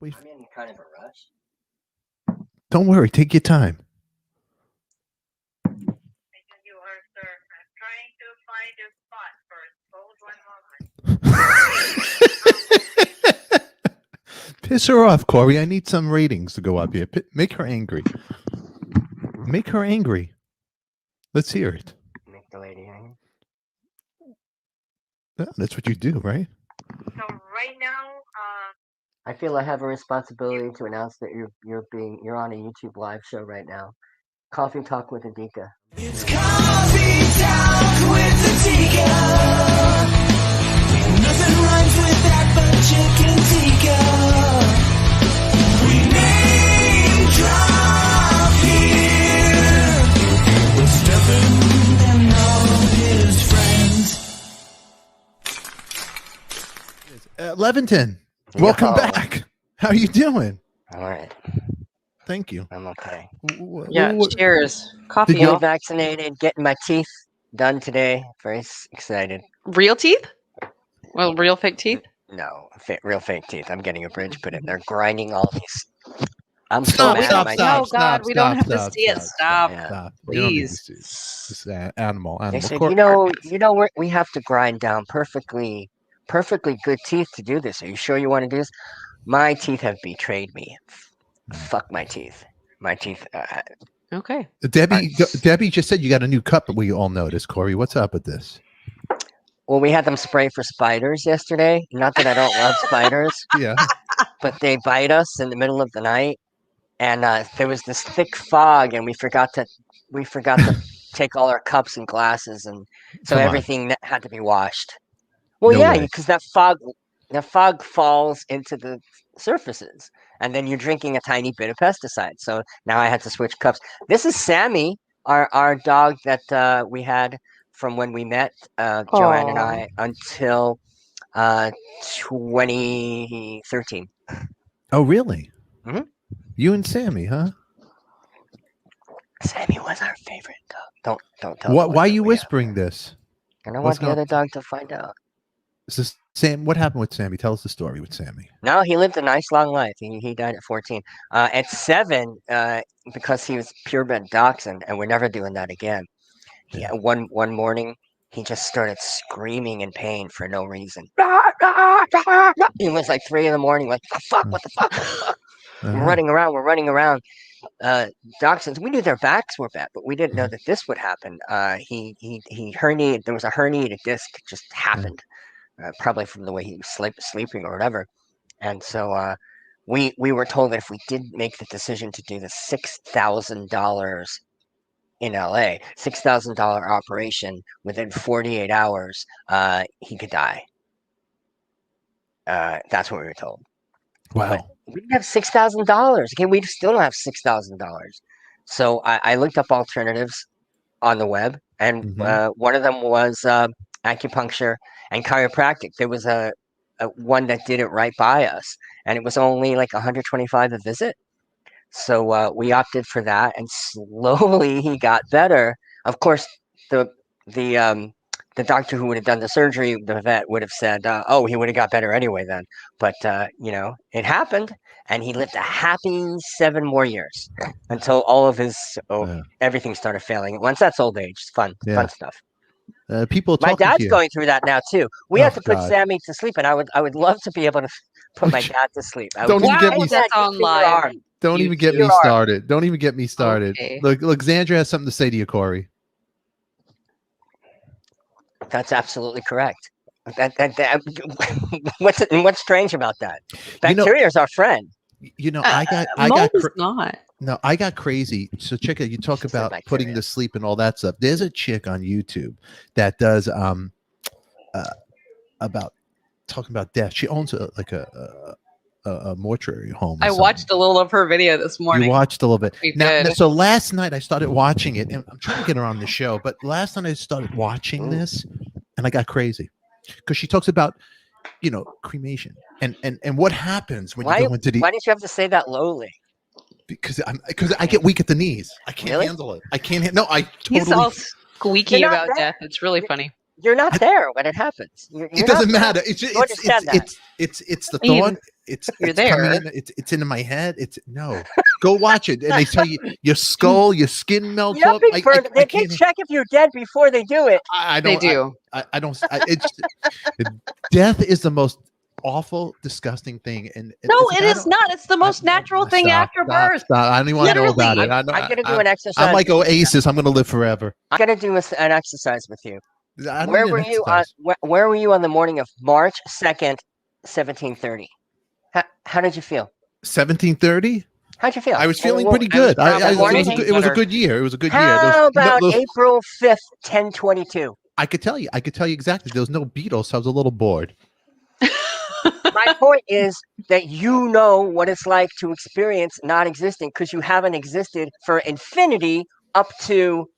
Let's wait. I'm in kind of a rush. Don't worry. Take your time. You are, sir. I'm trying to find a spot first. Hold 1 moment. Piss her off, Corey. I need some ratings to go up here. Make her angry. Make her angry. Let's hear it. Make the lady angry. Yeah, that's what you do, right? So right now, I feel I have a responsibility to announce that you're on a YouTube live show right now. Coffee Talk with ADIKA. It's Coffee Talk with ADIKA. Nothing rhymes with that but chicken tikka. We name drop here with Stefan and all his friends. Leventon, welcome back. How are you doing? All right. Thank you. I'm okay. Yeah, cheers. Coffee, Did you- y'all. Vaccinated, getting my teeth done today. Very excited. Real teeth? Well, real fake teeth? No, real fake teeth. I'm getting a bridge put in. They're grinding all these. I'm so Stop, mad stop, at my stop, Oh, God, we don't have to see it. Stop. Yeah. Stop. You don't need to Please. see it. This is animal. They said, Cor- we have to grind down perfectly good teeth to do this. Are you sure you want to do this? My teeth have betrayed me. Fuck my teeth. My teeth. Okay. Debbie just said you got a new cup that we all noticed, Corey. What's up with this? Well, we had them spray for spiders yesterday. Not that I don't love spiders, Yeah. but they bite us in the middle of the night. And there was this thick fog, and we forgot to take all our cups and glasses, and so Come on. everything had to be washed. Well, No yeah, way. because that fog falls into the surfaces, and then you're drinking a tiny bit of pesticide. So now I had to switch cups. This is Sammy, our dog that we had from when we met, Joanne and I, until 2013. Oh, really? Mhm. You and Sammy, huh? Sammy was our favorite dog. Don't tell them Why are that you we have- whispering this? I don't What's want the other dog to find out. Is this Sam? What happened with Sammy? Tell us the story with Sammy. No, he lived a nice long life. He died at 14. At 7, because he was purebred dachshund, and we're never doing that again. Yeah. One morning, he just started screaming in pain for no reason. It was like 3 in the morning. Like, what the fuck? What the fuck? What the fuck? Uh-huh. We're running around. Dachshunds, we knew their backs were bad, but we didn't know that this would happen. He herniated. There was a herniated disc just happened, probably from the way he was sleeping or whatever. And so we were told that if we did make the decision to do the $6,000 in LA, $6,000 operation within 48 hours, he could die. That's what we were told. Wow. But we didn't have $6,000. Okay, we still don't have $6,000. So I looked up alternatives on the web, and one of them was acupuncture and chiropractic. There was a one that did it right by us, and it was only like $125 a visit. So we opted for that, and slowly he got better. Of course, the doctor who would have done the surgery, the vet, would have said, "Oh, he would have got better anyway then." But it happened, and he lived a happy 7 more years until all of his everything started failing. Once that's old age, it's fun stuff. People. My talking dad's to you. going through that now too. We Oh, have to put God. Sammy to sleep, and I would love to be able to put my dad to sleep. Don't even get me. That's on live. Don't even get me started. Don't even get me started. Okay. Look, Xandra has something to say to you, Corey. That's absolutely correct. What's strange about that? Bacteria is our friend. I got crazy. So check it. You talk about putting to sleep and all that stuff. There's a chick on YouTube that does about talking about death. She owns a mortuary home. I watched a little of her video this morning. You watched a little bit. We Now, did. so last night I started watching it, and I'm trying to get her on the show. But last night I started watching this, and I got crazy because she talks about, cremation and what happens when you go into the. Why did you have to say that lowly? Because I get weak at the knees. I can't handle it. I can't. No, I totally. He's all squeaky about death. It's really funny. You're not there when it happens. It doesn't matter. It's You understand that. it's the I mean, thought. you're it's coming there. in. It's into my head. No. Go watch it, and they tell you your skull, your skin melts You're off. being burned. They check if you're dead before they do it. I They don't. do. I don't. Death is the most awful, disgusting thing. And No, it is not. It's the most natural thing after birth. I don't even want to know about it. I'm going to do an exercise. I'm like Oasis. I'm going to live forever. I'm going to do an exercise with you. I don't Where need were an you exercise. where were you on the morning of March 2nd, 1730? How did you feel? 1730. How'd you feel? I was feeling Well, pretty good. It morning. was a good year. It was a good year. How about April 5th, 1022? I could tell you exactly. There was no Beatles, so I was a little bored. My point is that you know what it's like to experience not existing because you haven't existed for infinity up to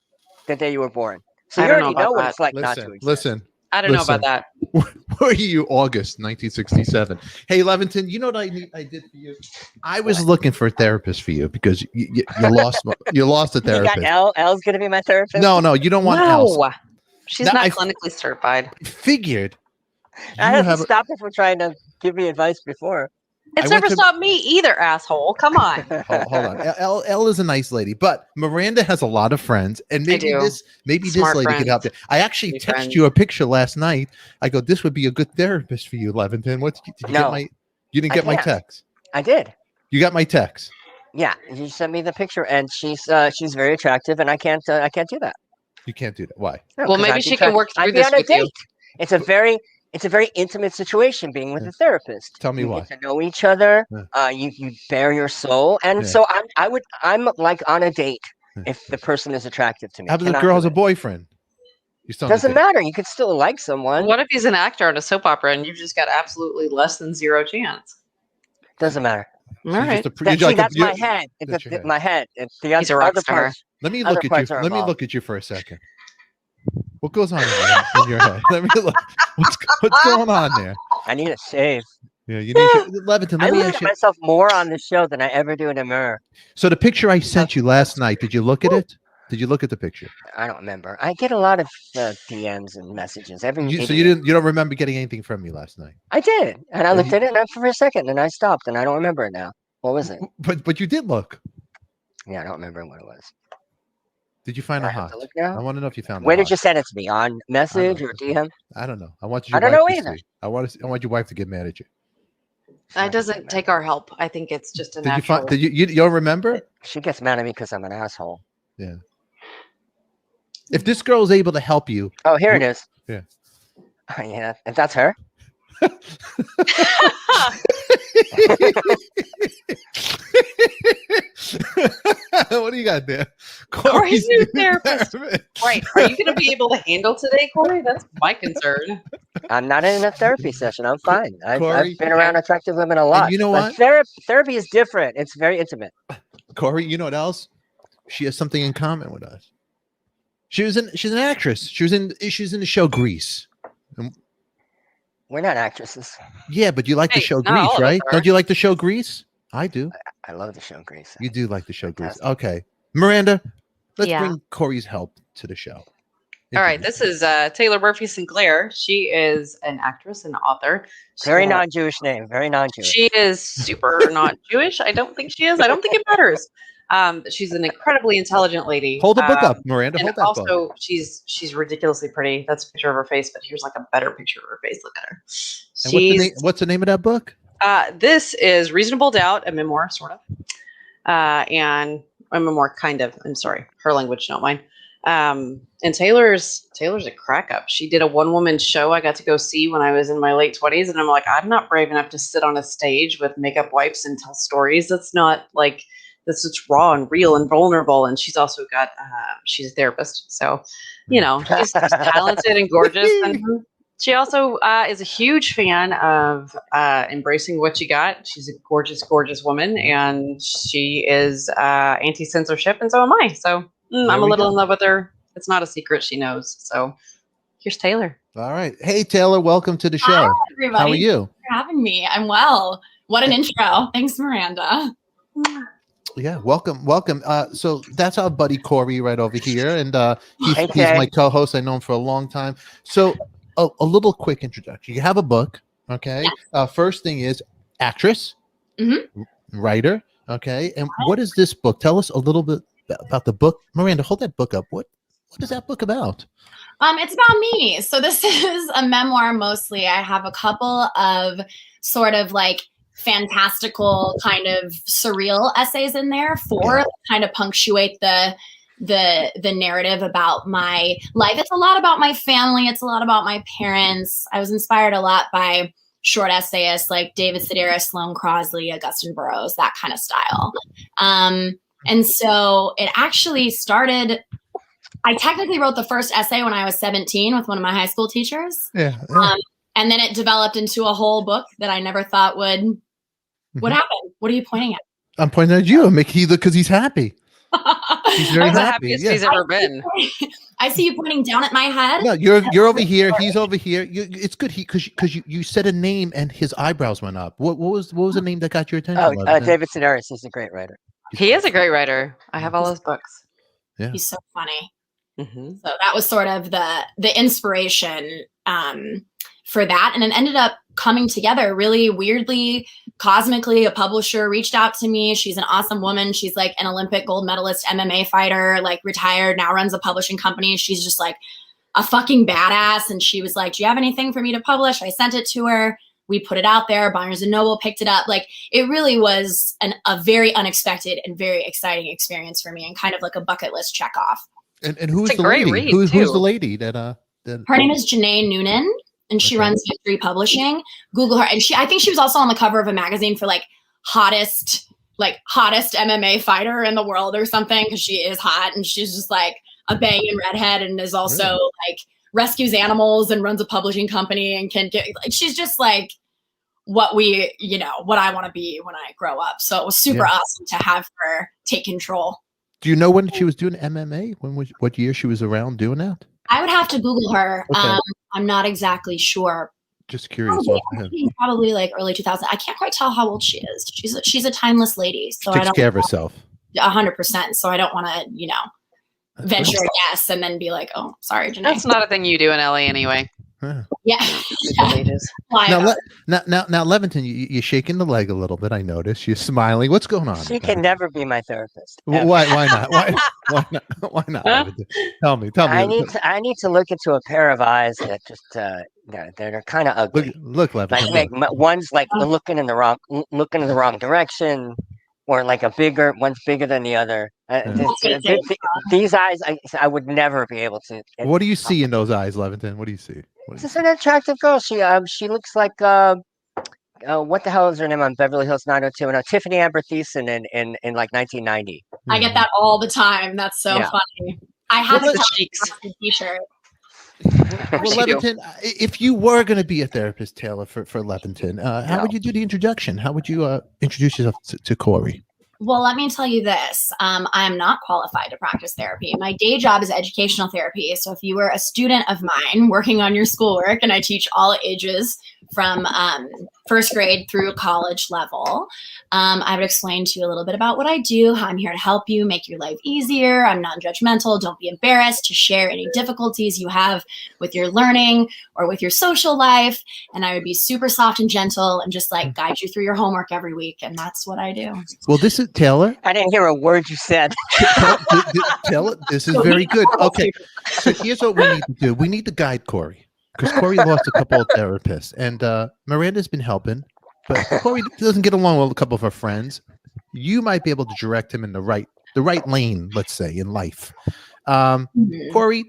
the day you were born. So you already know what it's like not to exist. Listen. I don't know about that. Where are you? August 1967. Hey, Levinton, you know what I did for you? I was looking for a therapist for you because you lost a therapist. You got L's going to be my therapist? No, you don't want L. No, she's not clinically certified. Figured. I haven't stopped her from trying to give me advice before. It's never stopped me either, asshole. Come on. Hold on. L is a nice lady, but Miranda has a lot of friends, and maybe this lady could help you. I actually texted you a picture last night. I go, this would be a good therapist for you, Levinton. You didn't get my text? I did. You got my text? Yeah, you sent me the picture, and she's very attractive, and I can't do that. You can't do that. Why? No, well, maybe she can work through this with you. It's a very intimate situation being with a therapist. Tell me why. You get to know each other. You bare your soul, and so I'm like on a date if the person is attractive to me. How about the girl has a boyfriend? Doesn't matter. You could still like someone. What if he's an actor on a soap opera and you've just got absolutely less than zero chance? Doesn't matter. All right. That's my head. My head. He's a rock star. Let me look at you. Let me look at you for a second. What goes on in your head? Let me look. What's going on there? I need a shave. Yeah, you need Levinton. I look at myself more on the show than I ever do in a mirror. So the picture I sent you last night, did you look at it? Did you look at the picture? I don't remember. I get a lot of DMs and messages. So you don't remember getting anything from me last night? I did, and I looked at it for a second, and I stopped, and I don't remember it now. What was it? But you did look. Yeah, I don't remember what it was. Did you find it hot? I want to know if you found it. Where did you send it to me? On message or DM? I don't know. I don't know either. I want your wife to get mad at you. That doesn't take our help. I think it's just a natural. Did you don't remember? She gets mad at me because I'm an asshole. Yeah. If this girl is able to help you. Oh, here it is. Yeah. Yeah, if that's her. What do you got there? Corey's new therapist. Right. Are you going to be able to handle today, Corey? That's my concern. I'm not in a therapy session. I'm fine. I've been around attractive women a lot. And you know what? Therapy is different. It's very intimate. Corey, you know what else? She has something in common with us. She's an actress. She's in the show Grease. We're not actresses. Yeah, but you like the show Grease, right? Don't you like the show Grease? I do. I love the show Grease. You do like the show Grease. Okay. Miranda, let's bring Corey's help to the show. All right. This is Taylor Murphy-Sinclair. She is an actress and author. Very non-Jewish name. Very non-Jewish. She is super not Jewish. I don't think she is. I don't think it matters. She's an incredibly intelligent lady. Hold the book up, Miranda. And hold that also, book. she's ridiculously pretty. That's a picture of her face, but here's like a better picture of her face. Look at her. And what's the name of that book? This is Reasonable Doubt, a memoir, sort of, and a memoir, kind of. I'm sorry, her language, not mine. And Taylor's a crack up. She did a one-woman show I got to go see when I was in my late 20s, and I'm like, I'm not brave enough to sit on a stage with makeup wipes and tell stories. That's not like. This is raw and real and vulnerable. And she's also got, she's a therapist. So, she's talented and gorgeous. And she also is a huge fan of embracing what you got. She's a gorgeous, gorgeous woman. And she is anti-censorship. And so am I. So I'm a little in love with her. It's not a secret. She knows. So here's Taylor. All right. Hey, Taylor, welcome to the show. Hi, everybody. How are you? Thanks for having me. I'm well. What an intro. Thanks, Miranda. Yeah, welcome. So that's our buddy Corey right over here, and he's Okay. my co-host. I know him for a long time. So a little quick introduction. You have a book, okay? First thing is actress, writer, okay? And what is this book? Tell us a little bit about the book. Miranda, hold that book up. What is that book about? It's about me. So this is a memoir mostly. I have a couple of sort of like fantastical kind of surreal essays in there for kind of punctuate the narrative about my life. It's a lot about my family. It's a lot about my parents. I was inspired a lot by short essayists like David Sedaris, Sloane Crosley, Augustine Burroughs, that kind of style. And so it actually started. I technically wrote the first essay when I was 17 with one of my high school teachers. And then it developed into a whole book that I never thought would happen. What are you pointing at? I'm pointing at you. He look because he's happy. He's very That's the happy. happiest he's ever been. I see you pointing down at my head. No, you're over here. He's over here. It's good because you said a name and his eyebrows went up. What was the name that got your attention? David Sedaris is a great writer. He is a great writer. I have all his books. Yeah. He's so funny. Mm-hmm. So that was sort of the inspiration for that. And it ended up coming together really weirdly, cosmically. A publisher reached out to me. She's an awesome woman. She's like an Olympic gold medalist MMA fighter, like retired, now runs a publishing company. She's just like a fucking badass. And she was like, do you have anything for me to publish? I sent it to her. We put it out there. Barnes & Noble picked it up. Like it really was a very unexpected and very exciting experience for me and kind of like a bucket list check off. And who's It's a the great lady? read, Who's too. the lady that Her name is Janae Noonan, and she runs Victory Publishing. Google her, and I think she was also on the cover of a magazine for like hottest MMA fighter in the world or something, because she is hot and she's just like a banging redhead and is also like rescues animals and runs a publishing company and can get like she's just like what I want to be when I grow up. So it was super awesome to have her take control. Do you know when she was doing MMA? What year she was around doing that? I would have to Google her. Okay. I'm not exactly sure. Just curious. Probably like early 2000. I can't quite tell how old she is. She's a timeless lady. So Takes care of herself. 100%. So I don't want to, venture a guess and then be like, oh, sorry, Janae. That's not a thing you do in LA anyway. Yeah. Now, Leventon, you're shaking the leg a little bit. I noticed you're smiling. What's going on? She can never be my therapist. Why not? Why not? Leventon? Tell me. I need to look into a pair of eyes that just they're kind of ugly. Look, Leventon. Like one's like looking in the wrong direction, or like one's bigger than the other. These eyes, I would never be able to. What do you see in those eyes, Leventon? What do you see? She's an attractive girl. She looks like what the hell is her name on Beverly Hills 902? No, Tiffany Amber Thiessen in like 1990. I get that all the time. That's so funny. I have a t-shirt. Well, Leventon, if you were going to be a therapist, Taylor, for Leventon, how would you do the introduction? How would you introduce yourself to Corey? Well, let me tell you this. I'm not qualified to practice therapy. My day job is educational therapy. So if you were a student of mine working on your schoolwork, and I teach all ages from first grade through college level, I would explain to you a little bit about what I do, how I'm here to help you, make your life easier. I'm non-judgmental. Don't be embarrassed to share any difficulties you have with your learning or with your social life. And I would be super soft and gentle and just like guide you through your homework every week. And that's what I do. Well, this is Taylor. I didn't hear a word you said. Taylor, this is very good. Okay, so here's what we need to do. We need to guide Corey, because Corey lost a couple of therapists, and Miranda's been helping, but Corey doesn't get along with a couple of her friends. You might be able to direct him in the right lane, let's say, in life. Corey,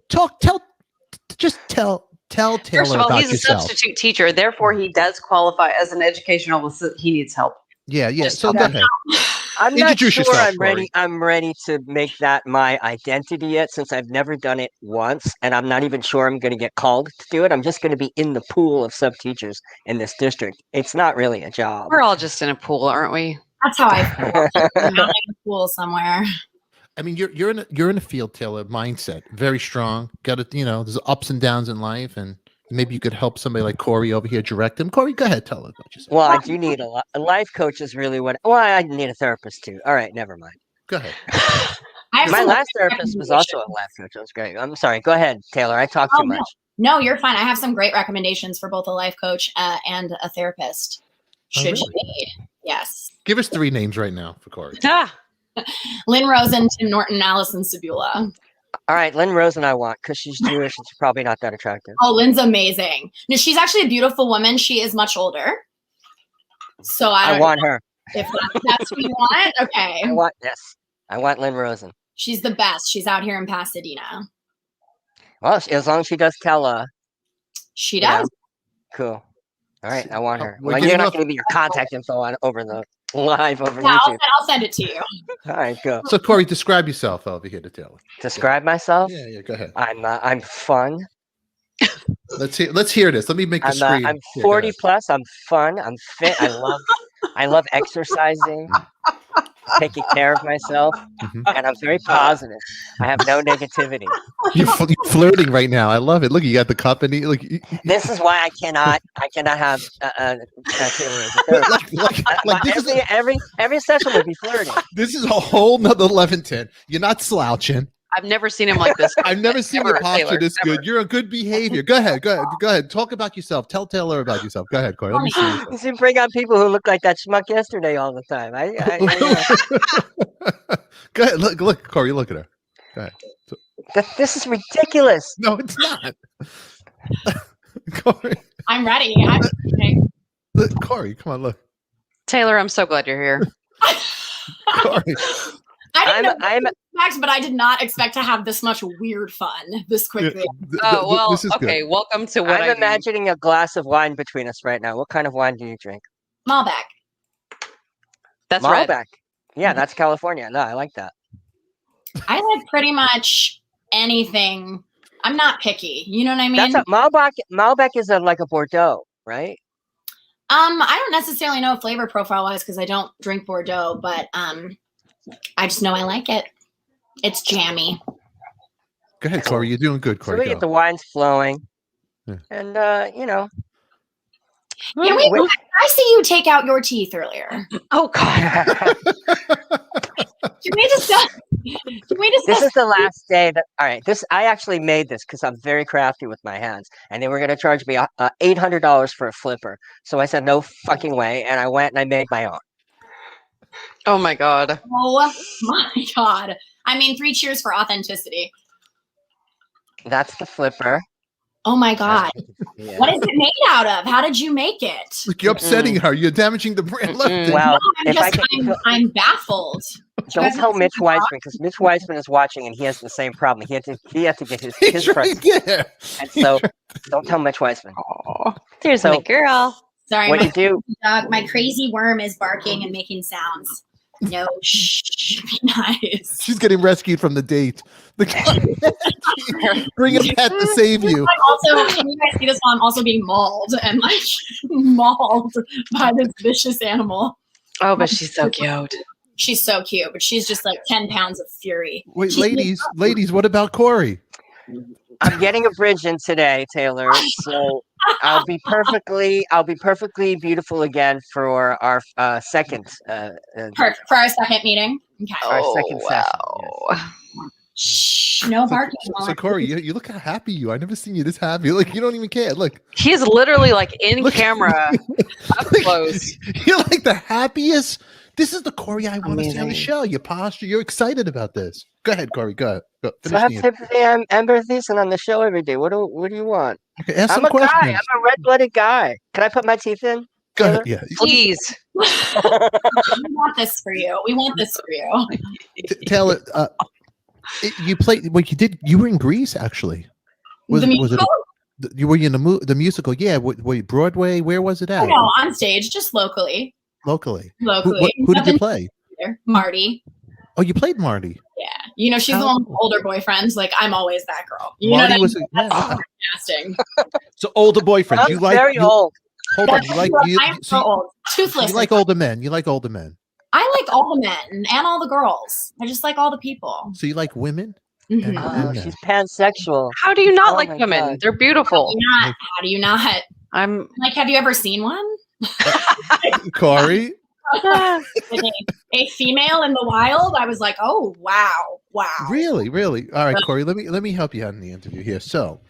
tell Taylor First of all, about he's yourself. a substitute teacher, therefore he does qualify as an educational assistant. He needs help. Yeah. So go ahead. I'm not Introduce sure yourself, I'm ready to make that my identity yet, since I've never done it once, and I'm not even sure I'm going to get called to do it. I'm just going to be in the pool of sub teachers in this district. It's not really a job. We're all just in a pool, aren't we? That's how I feel. I'm out in the pool somewhere. I mean, you're in a field, Taylor, mindset, very strong. Got to, there's ups and downs in life, and Maybe you could help somebody like Corey over here direct him. Corey, go ahead, tell us about yourself. Well, I do need a life coach is really what. Well, I need a therapist too. All right, never mind. Go ahead. I have My some last therapist was also a life coach. It was great. I'm sorry. Go ahead, Taylor. I talk too much. No, you're fine. I have some great recommendations for both a life coach and a therapist. Should you need? Yes. Give us 3 names right now for Corey. Ah, Lynn Rosen, Tim Norton, Allison Sabula. All right, Lynn Rosen I want because she's Jewish and she's probably not that attractive. Oh, Lynn's amazing. No, she's actually a beautiful woman. She is much older. So I want her. If that's what you want, okay. I want this. I want Lynn Rosen. She's the best. She's out here in Pasadena. Well, as long as she does tell She you know, does. cool. All right, I want her. We're Well, getting you're not off- going to give me your contact info over the live over Yeah, YouTube. I'll send it to you. All right, go. So Corey, describe yourself over here to Taylor. Describe myself. Yeah, go ahead. I'm fun. Let's hear this. Let me make the screen. I'm Here, go 40 ahead. plus. I'm fun. I'm fit. I love exercising, taking care of myself, Mhm. and I'm very positive. I have no negativity. You're flirting right now. I love it. Look, you got the cup and look. This is why I cannot have Taylor as a therapist. like this is every session would be flirting. this is a whole nother Leventon. You're not slouching. I've never seen him like this. I've never seen Ever, your posture Taylor, this ever. good. You're a good behavior. Go ahead. Talk about yourself. Tell Taylor about yourself. Go ahead, Corey. Let me see yourself. You should bring out people who look like that schmuck yesterday all the time. Go ahead. Look, Corey. Look at her. Go ahead. This is ridiculous. No, it's not. Corey, I'm ready. look, Corey, come on, look. Taylor, I'm so glad you're here. Corey. I didn't I'm know facts, but I did not expect to have this much weird fun this quickly. Oh well, this is okay. good. Welcome to what I'm imagining a glass of wine between us right now. What kind of wine do you drink? Malbec. That's right. Malbec. Yeah, that's California. No, I like that. I like pretty much anything. I'm not picky. You know what I mean? That's Malbec. Malbec is like a Bordeaux, right? I don't necessarily know flavor profile wise because I don't drink Bordeaux, but I just know I like it. It's jammy. Go ahead, Corey. You're doing good, So Corey. we Go. get the wines flowing, Yeah. and you know. Can we? I see you take out your teeth earlier. Oh God. Can we discuss? This is the last day that. All right, I actually made this because I'm very crafty with my hands, and they were going to charge me $800 for a flipper. So I said no fucking way, and I went and I made my own. Oh my God. Oh my God! I mean, 3 cheers for authenticity. That's the flipper. Oh my God! Yeah. What is it made out of? How did you make it? Look, you're upsetting her. You're damaging the brand. Look, Well, No, if I'm baffled. don't tell Mitch Weissman because Mitch Weissman is watching and he has the same problem. He had to get his he's right price. there. And so don't tell Mitch Weissman. Oh, There's my so girl. Sorry, what my you do. dog, my crazy worm is barking and making sounds. No, shh, be nice. She's getting rescued from the date. Bring a pet to save you. I'm also, can you guys see this while I'm also being mauled and like mauled by this vicious animal? Oh, but she's so cute. She's so cute, but she's just like 10 pounds of fury. Wait, ladies, what about Corey? I'm getting a bridge in today, Taylor. So I'll be perfectly beautiful again for our second Perfect for our second meeting. Okay. our second session. Wow. Shh, no barking. So Corey, you look how happy you are. I've never seen you this happy. Like you don't even care. Look, He's literally like in Look- camera, up close. you're like the happiest. This is the Corey I want to see on the Amazing. show. Your posture. You're excited about this. Go ahead, Corey. Go ahead. Go. So I have Finish the sympathy. I'm Amber Thiessen on the show every day. What do you want? okay, ask I'm some a guy. questions. I'm a red-blooded guy. Can I put my teeth in? Go ahead. Taylor? Yeah, Please. We want this for you. We want this for you. Taylor. You played. What you did? You were in Greece, actually. Was The it? musical? You were in the musical? Yeah. Wait, Broadway. Where was it Oh, at? no, on stage, just locally. Locally. Locally. Who did you Nothing play? there. Marty. Oh, you played Marty. Yeah. You know, she's the How- one with older boyfriends. Like, I'm always that girl. You know Marty what was. I mean? Yeah, That's okay. casting. So older boyfriend. I'm You like? very old. Hold on. You like? I'm so old. Toothless. You like older men. You like older men. I like all the men and all the girls. I just like all the people. So you like women? Mhm. Oh, she's pansexual. How do you not Oh like my women? God. They're beautiful. How do you not? I'm Like, have you ever seen one? Corey. Like a female in the wild? I was like, oh wow. Really? All right, Corey. Let me help you out in the interview here. So,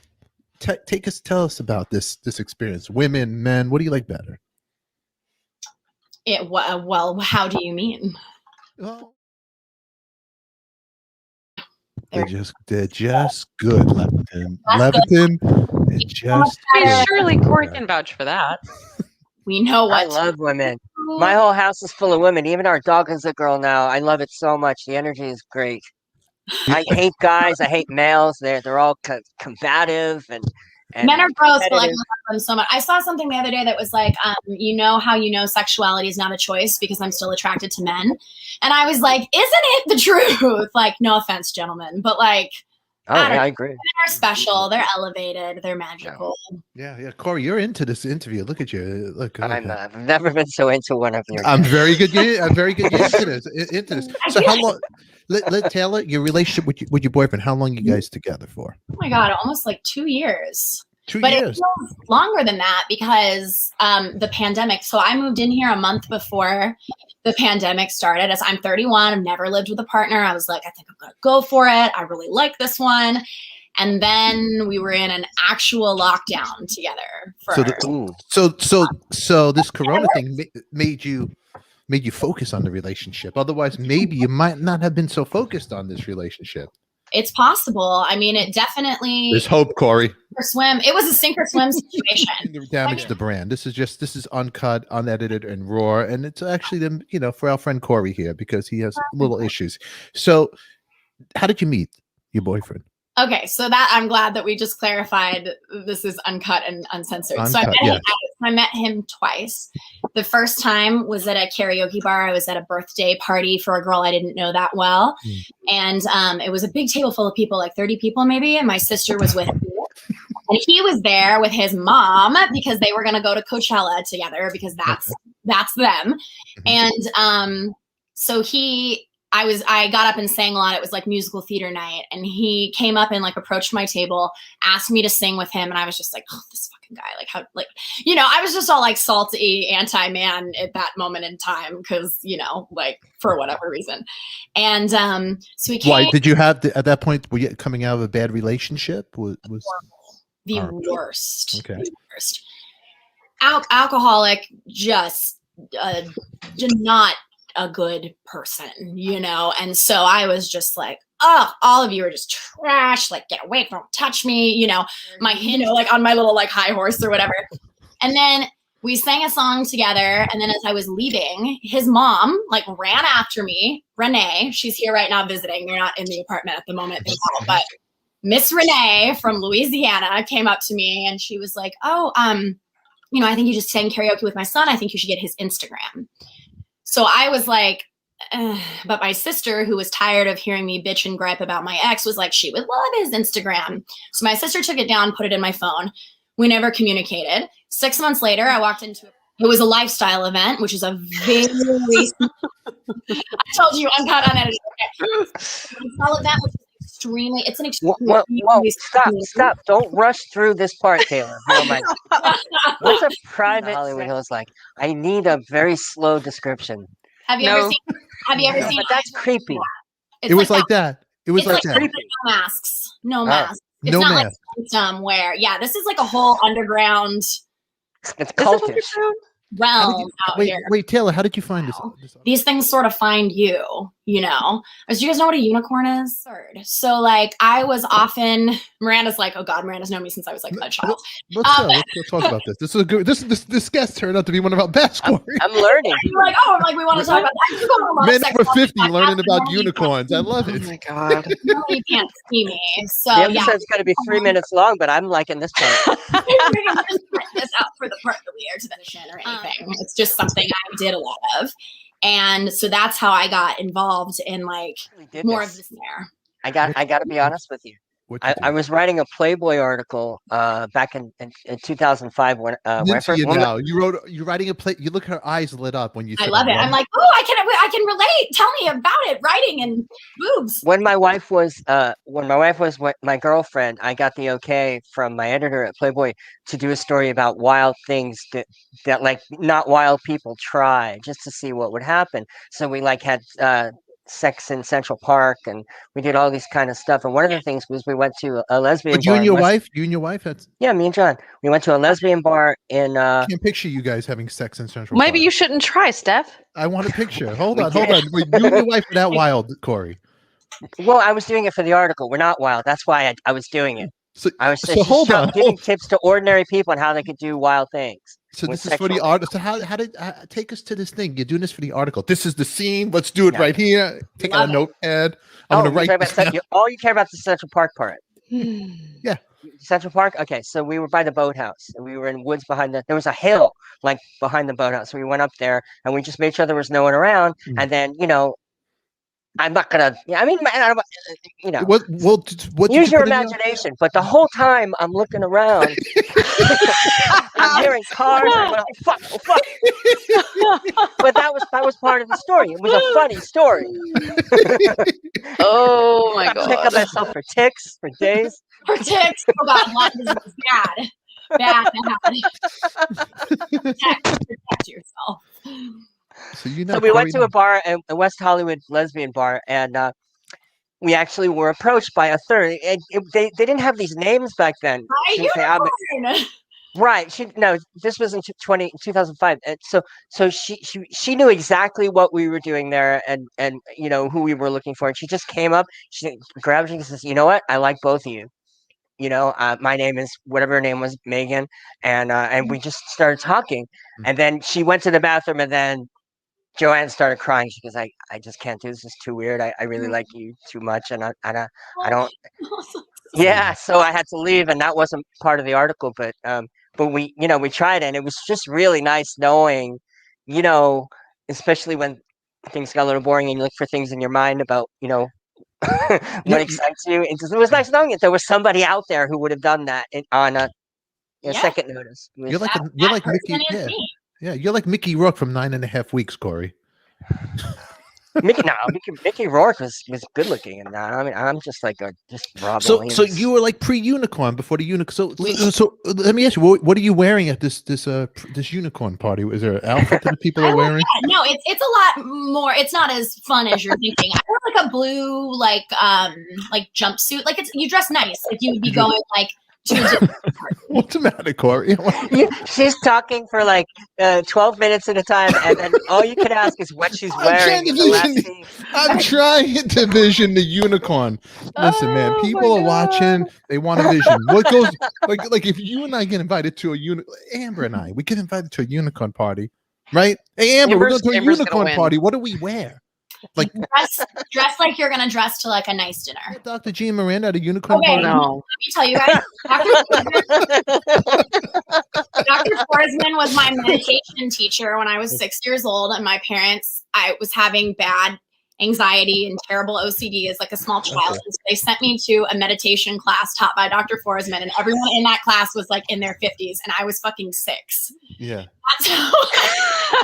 tell us about this experience. Women, men. What do you like better? Well, how do you mean? Well, they're just good, Leviton. They're just I mean, good. surely Corey can vouch for that. We know I what. love women. My whole house is full of women. Even our dog is a girl now. I love it so much. The energy is great. I hate guys. I hate males. They're all combative and Men are gross, but like I competitive. love them so much. I saw something the other day that was like, you know how you know sexuality is not a choice because I'm still attracted to men, and I was like, isn't it the truth? Like, no offense, gentlemen, but like, Oh, I don't yeah, know. I agree. They're special. They're elevated. They're magical. Yeah. Corey, you're into this interview. Look at you. Look. I've never been so into one of your. I'm guys. very good. I'm very good into this. So how long? Let Taylor, your relationship with your boyfriend. How long you guys together for? Oh my god, almost like 2 years. 2 But years. it feels longer than that because the pandemic. So I moved in here a month before the pandemic started. As I'm 31, I've never lived with a partner. I was like, I think I'm gonna go for it. I really like this one. And then we were in an actual lockdown together. So this Corona thing made you focus on the relationship. Otherwise, maybe you might not have been so focused on this relationship. It's possible. I mean, it definitely. There's hope, Corey. Swim. It was a sink or swim situation. Damage the brand. This is uncut, unedited, and raw. And it's actually for our friend Corey here because he has little issues. So, how did you meet your boyfriend? Okay, so that I'm glad that we just clarified this is uncut and uncensored. So I met him twice. The first time was at a karaoke bar. I was at a birthday party for a girl I didn't know that well. And it was a big table full of people, like 30 people maybe, and my sister was with me. And he was there with his mom because they were going to go to Coachella together because that's them. And so I got up and sang a lot. It was like musical theater night. And he came up and like approached my table, asked me to sing with him. And I was just like, oh, this fucking guy. Like how, like, I was just all like salty anti-man at that moment in time. Cause like for whatever reason. And so he came. Why did you have at that point, were you coming out of a bad relationship? Was the worst. Okay. The worst. Alcoholic, just not a good person, and so I was just like, oh, all of you are just trash, like get away, don't touch me, like on my little like high horse or whatever. And then we sang a song together, and then as I was leaving, his mom like ran after me. Renee, she's here right now visiting. They're not in the apartment at the moment, but Miss Renee from Louisiana came up to me and she was like, oh, I think you just sang karaoke with my son. I think you should get his Instagram. So I was like, but my sister, who was tired of hearing me bitch and gripe about my ex, was like, she would love his Instagram. So my sister took it down, put it in my phone. We never communicated. 6 months later, I walked into it was a lifestyle event, which is a very I told you uncut, unedited. Okay. Lifestyle event, which is extremely. It's an extremely. Whoa! Stop! Don't rush through this part, Taylor. Oh my! What's a private Hollywood Hills like? I need a very slow description. Have you ever seen? But that's creepy. It was like that. It was like that. Creepy. No masks. No masks. It's no not mask. like somewhere. Yeah, this is like a whole underground It's cultish. realm out here. Wait, Taylor, how did you find this? These things sort of find you, Do you guys know what a unicorn is? So like I was often, Miranda's like, oh God, Miranda's known me since I was like a child. Let's talk about this. This is a good. This guest turned out to be one of our best. I'm learning. You're like, we want to talk about that. Men over 50 learning about unicorns. I love it. Oh my God. You can't see me. So The episode's going to be 3 minutes long, but I'm liking this part. We're going to just print this out for the part that we air to the mission or anything. It's just something I did a lot of. And so that's how I got involved in like more of this there. I got to be honest with you. I was writing a Playboy article back in 2005 when I first. You're writing a play. You look, her eyes lit up when you. I love it. I'm like, oh, I can relate. Tell me about it. Writing and boobs. When my wife was my girlfriend, I got the okay from my editor at Playboy to do a story about wild things that like not wild people try, just to see what would happen. So we like had sex in Central Park, and we did all these kind of stuff. And one of the things was we went to a lesbian bar. You and your wife? Yeah, me and John. We went to a lesbian bar in. I can't picture you guys having sex in Central Maybe Park. you shouldn't try, Steph. I want a picture. Hold on. Wait, you and your wife are that wild, Corey. Well, I was doing it for the article. We're not wild. That's why I was doing it. So hold on. Giving tips to ordinary people on how they could do wild things. So this is for the article. So how did take us to this thing? You're doing this for the article. This is the scene. Let's do it right here. Take out a notepad. I'm gonna write this down. All you care about the Central Park part. Yeah. Central Park. Okay, so we were by the boathouse, and we were in woods behind there was a hill like behind the boathouse. So we went up there, and we just made sure there was no one around. And then I'm not gonna. Yeah, I mean, use your imagination. But the whole time I'm looking around, I'm hearing cars. And I'm like, fuck. But that was part of the story. It was a funny story. Oh my god! I pick up myself for tics for days. For tics. Oh god, what is bad? Bad. Protect yourself. So we went to a bar, a West Hollywood lesbian bar, and we actually were approached by a third. They didn't have these names back then. Right. This was in 2005. And so she knew exactly what we were doing there and who we were looking for. And she just came up, she grabbed me and says, you know what? I like both of you. My name is whatever her name was, Megan. And we just started talking. And then she went to the bathroom, and then Joanne started crying. She goes, I just can't do this. This is too weird. I really like you too much. And I don't. Yeah. So I had to leave, and that wasn't part of the article, but we tried it, and it was just really nice knowing, especially when things got a little boring and you look for things in your mind about, what excites you. It was nice knowing that there was somebody out there who would have done that on a second notice. You're like Mickey. Yeah, you're like Mickey Rourke from 9.5 Weeks, Corey. Mickey Rourke was good looking, and I mean, I'm just like Rob Williams. So you were like pre-unicorn before the unicorn. So let me ask you, what are you wearing at this unicorn party? Is there an outfit that the people are wearing? No, it's a lot more. It's not as fun as you're thinking. I wear like a blue like jumpsuit. Like you dress nice. Like you would be going like. What's the matter, Corey? She's talking for like 12 minutes at a time, and then all you can ask is what she's wearing. I'm trying to vision the unicorn. Listen, man, people are watching. They want to vision what goes. Like if you and I get invited to Amber and I, we get invited to a unicorn party, right? Hey, Amber, we're going to a unicorn party. What do we wear? Like dress like you're gonna dress to like a nice dinner. Dr. G and Miranda at a unicorn party. No. Let me tell you guys, Dr. Forsman was my meditation teacher when I was 6 years old, and I was having bad anxiety and terrible OCD as like a small child. And so they sent me to a meditation class taught by Dr. Forsman, and everyone in that class was like in their 50s, and I was fucking 6. Yeah.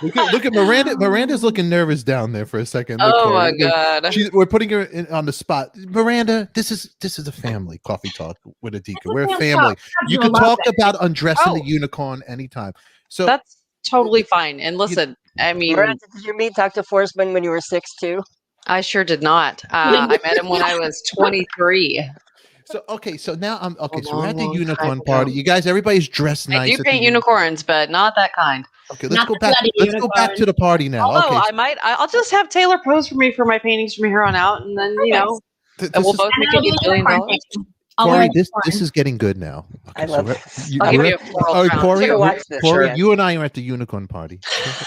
Look at Miranda. Miranda's looking nervous down there for a second. My god! We're putting her on the spot. Miranda, this is a family coffee talk with ADIKA. We're a family. You can talk about undressing the unicorn anytime. So that's totally fine. And listen, I mean, Miranda, did you meet Dr. Forsman when you were 6 too? I sure did not. I met him when I was 23. So now I'm okay. So we're at the unicorn party. You guys, everybody's dressed nice. I do paint unicorns, but not that kind. Okay, let's go back. Let's go back to the party now. Although I'll just have Taylor pose for me for my paintings from here on out, and then we'll both make $1 billion. Corey, this is getting good now. Okay, I love this. I'll give you a floral crown. Corey, you and I are at the unicorn party.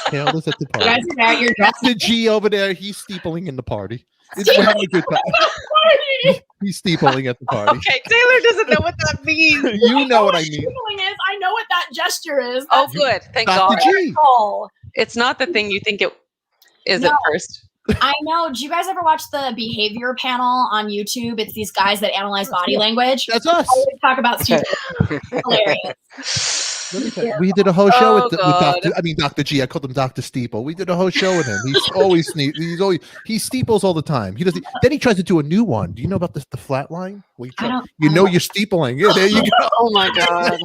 Taylor's at the party. Dr. G over there, he's steepling in the party. We're having a good time. He's steepling at the party. Okay, Taylor doesn't know what that means. You know what I mean. I know what that gesture is. Oh, good. Thank Dr. God. G. It's not the thing you think it is at first. I know. Do you guys ever watch the behavior panel on YouTube? It's these guys that analyze body language. That's us. I always talk about Steve. Hilarious. Let me tell you, we did a whole show with God. Dr. G. I called him Dr. Steeple. We did a whole show with him. He's always he steeples all the time. He does. Then he tries to do a new one. Do you know about the flat line? You're steepling. Yeah, there you go. Oh my God.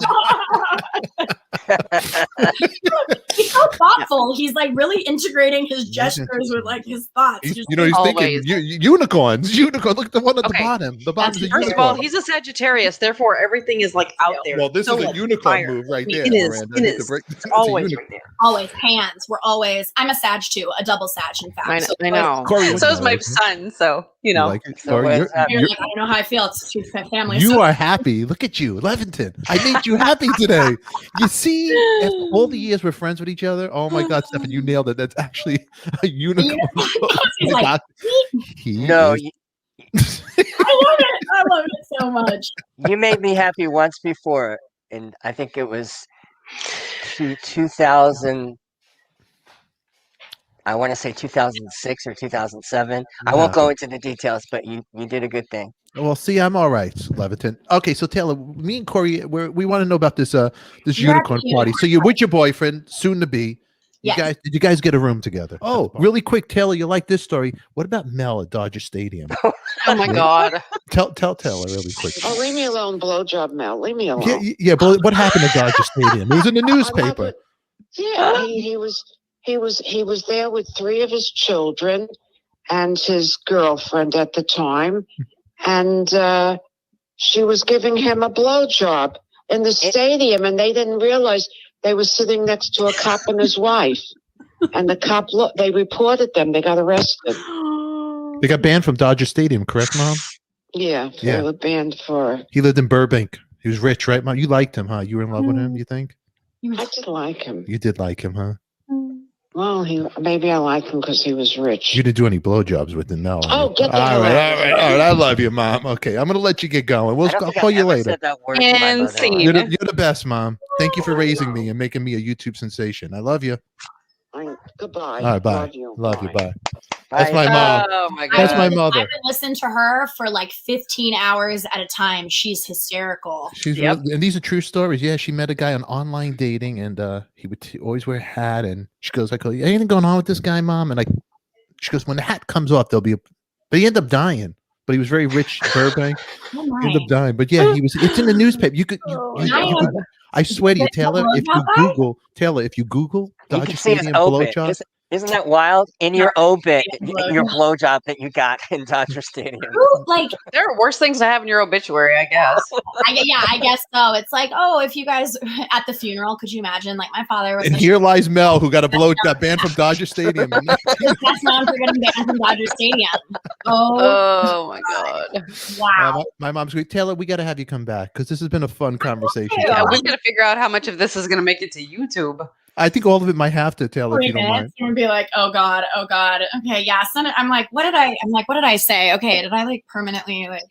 He's so thoughtful. He's like really integrating his gestures with like his thoughts. He's thinking unicorns. Unicorn. Look at the one at the Okay. bottom. The bottom's a First of all, unicorn. he's a Sagittarius, therefore everything is like out there. Well, this So is a much unicorn fire. move right there. It is. Miranda. It It's is. it's a Always unicorn. right there. Always hands. We're always. I'm a Sag too, a double Sag, in fact. I know. Corey, So is my what- son. So you You know. like it? So Or what you're- is happening? You're like, I don't know how I feel. It's two family. You are happy. Look at you, Leventon. I made you happy today. You see, after all the years we're friends with each other. Oh my God, Stefan, you nailed it. That's actually a unicorn. He's like, He No, is- I love it so much. you made me happy once before, and I think it was 2000. I want to say 2006 or 2007. I won't go into the details, but you did a good thing. Well, see, I'm all right, Leviton. Okay, so Taylor, me and Corey, we want to know about this this unicorn party. So you're with your boyfriend, soon to be. Yes. Did you guys get a room together? Oh, really quick, Taylor, you like this story? What about Mel at Dodger Stadium? Oh my God. Tell Taylor really quick. Oh, leave me alone, blowjob, Mel. Leave me alone. Yeah, but what happened at Dodger Stadium? It was in the I love newspaper. it. Yeah, he was there with 3 of his children and his girlfriend at the time, and she was giving him a blowjob in the stadium, and they didn't realize they were sitting next to a cop and his wife. And the cop they reported them. They got arrested. They got banned from Dodger Stadium, correct, Mom? Yeah, Yeah. they were banned for. He lived in Burbank. He was rich, right, Mom? You liked him, huh? You were in love with him, you think? I did like him. You did like him, huh? Well, maybe I like him because he was rich. You didn't do any blowjobs with him, no. Oh, get the all hell right, out of here. all right. I love you, Mom. Okay, I'm gonna let you get going. I don't I'll think call I've you ever later. said that word to my And mother. see. You're the best, Mom. Thank you for raising me and making me a YouTube sensation. I love you. Goodbye. All right, bye. Love you. Love you. Bye. Bye. That's my mom. Oh my God. That's my mother. I've been listening to her for like 15 hours at a time. She's hysterical. She's Yep. really, and these are true stories. Yeah, she met a guy on online dating, and he would always wear a hat. And she goes, "I go, anything going on with this guy, Mom?" And she goes, "When the hat comes off, there'll be a." But he ended up dying. But he was very rich, Burbank. Oh He my. ended up dying. But yeah, it's in the newspaper. You could. I swear to you, Taylor. If you Google You Dodger can see his Stadium obit. blowjob. Isn't that wild? In your obit, Blowjob. your blowjob that you got in Dodger Stadium. Who, like, There are worse things to have in your obituary, I guess. I guess so. It's like, oh, if you guys at the funeral, could you imagine? Like, my father was And such here lies Mel, who got banned from Dodger Stadium. his best mom for getting banned from Dodger Stadium. Oh, Oh my God. wow. My mom's great. Taylor, we got to have you come back because this has been a fun conversation. Yeah, Yeah, we've got to figure out how much of this is going to make it to YouTube. I think all of it might have to, Taylor, if you don't mind. And be like, oh god. Okay, yeah. I'm like, what did I say? Okay, did I like permanently like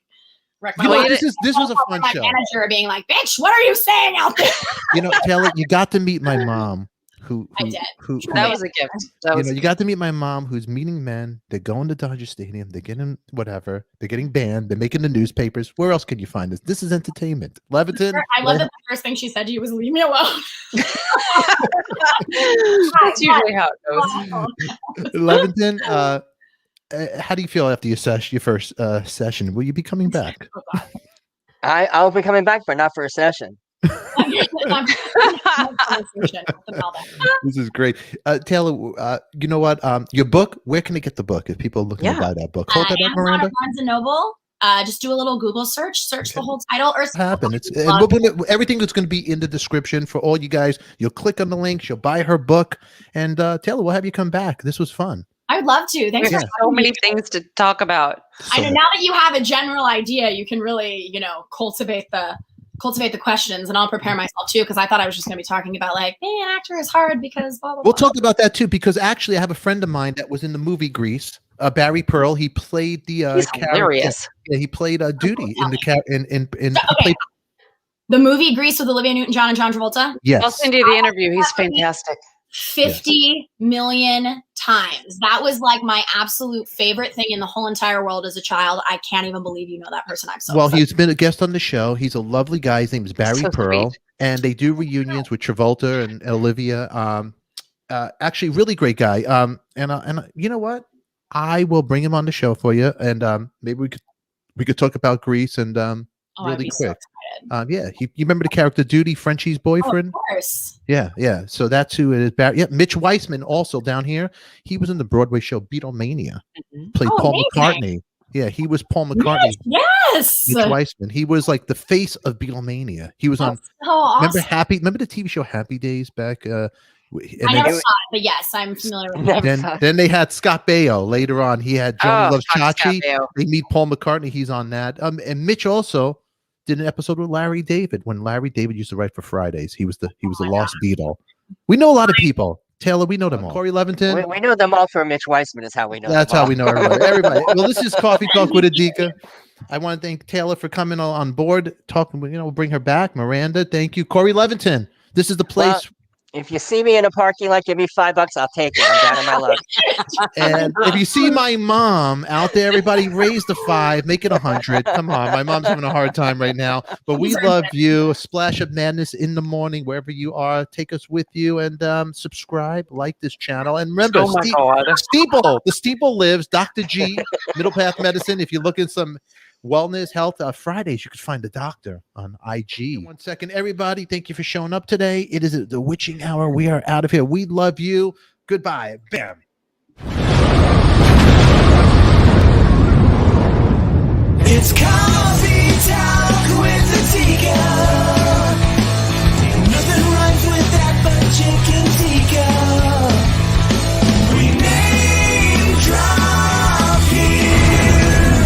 wreck my You know, life? this was a fun My show. manager being like, bitch, what are you saying out there? You know, Taylor, you got to meet my mom, I did. That was a gift. That was you got to meet my mom, who's meeting men. They're going to Dodger Stadium. They're getting whatever. They're getting banned. They're making the newspapers. Where else can you find this? This is entertainment. Leviton. I love that the first thing she said to you was, leave me alone. That's usually how it goes. Leviton. How do you feel after your first session? Will you be coming back? I'll be coming back, but not for a session. This is great. Taylor, you know what? Your book, where can they get the book if people are looking to buy that book? Hold that up, Amazon Miranda. or Barnes & Noble. Just do a little Google search the whole title. Or Happen. And we'll put everything that's going to be in the description for all you guys. You'll click on the links. You'll buy her book. And Taylor, we'll have you come back. This was fun. I would love to. Thanks There's for so many things to talk about. I know now that you have a general idea, you can really, cultivate the questions, and I'll prepare myself too, because I thought I was just going to be talking about like being an actor is hard because blah blah. We'll blah. talk about that too, because actually I have a friend of mine that was in the movie Grease. Barry Pearl. He played the He's hilarious. Yeah, he played Duty in the he played, The movie Grease with Olivia Newton-John and John Travolta. yes. I'll send you the interview. He's fantastic. 50 million times. That was like my absolute favorite thing in the whole entire world as a child. I can't even believe you know that person. I'm so Well, excited. he's been a guest on the show. He's a lovely guy. His name is Barry So Pearl, sweet. and they do reunions with Travolta and Olivia. Actually, really great guy. And you know what? I will bring him on the show for you, and maybe we could talk about Grease and Oh, I'd really be so quick. excited. Yeah, you remember the character Duty, Frenchie's boyfriend? Of course. Yeah. So that's who it is. Barry. Yeah, Mitch Weissman also down here. He was in the Broadway show Beatlemania. Played Oh, Paul amazing. McCartney. Yeah, he was Paul McCartney. Yes. Mitch Weissman. He was like the face of Beatlemania. He was on. That's so awesome. Remember the TV show Happy Days back? I And never then, saw it, but yes, I'm familiar with it. Never then, saw it. then they had Scott Baio later on. He had Johnny Loves fuck Scott Chachi. Baio. They meet Paul McCartney. He's on that. And Mitch also did an episode with Larry David when Larry David used to write for Fridays. He was the lost Beatle. We know a lot of people. Taylor, we know them all. Corey Leventon. We know them all for Mitch Weissman is how we know That's them how all. we know everybody. Well, this is Coffee Talk with Adika. I want to thank Taylor for coming on board. We'll bring her back. Miranda, thank you. Corey Leventon. This is the place. If you see me in a parking lot, give me $5. I'll take it. I'm down on my luck. And if you see my mom out there, everybody raise the 5, make it 100. Come on, my mom's having a hard time right now, but we love you. A splash of madness in the morning, wherever you are. Take us with you and subscribe, like this channel, and remember, Oh my God. the Steeple lives. Dr. G, Middle Path Medicine. If you look at some wellness health Fridays, you could find the doctor on IG. 1 second, everybody. Thank you for showing up today. It is the witching hour. We are out of here. We love you. Goodbye. Bam. It's Coffee Talk with Adika. Nothing rhymes with that but chicken tikka. We name drop here.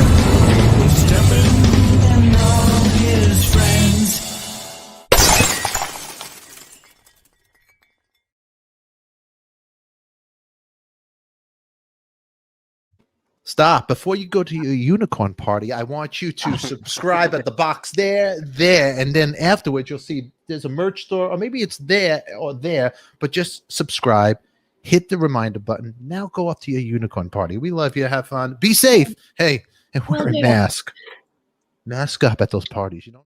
With Stefan and all his friends. Stop. Before you go to your unicorn party, I want you to subscribe at the box there, and then afterwards you'll see there's a merch store, or maybe it's there or there, but just subscribe, hit the reminder button. Now go off to your unicorn party. We love you. Have fun. Be safe. Hey, and wear a mask. Mask up at those parties. You know.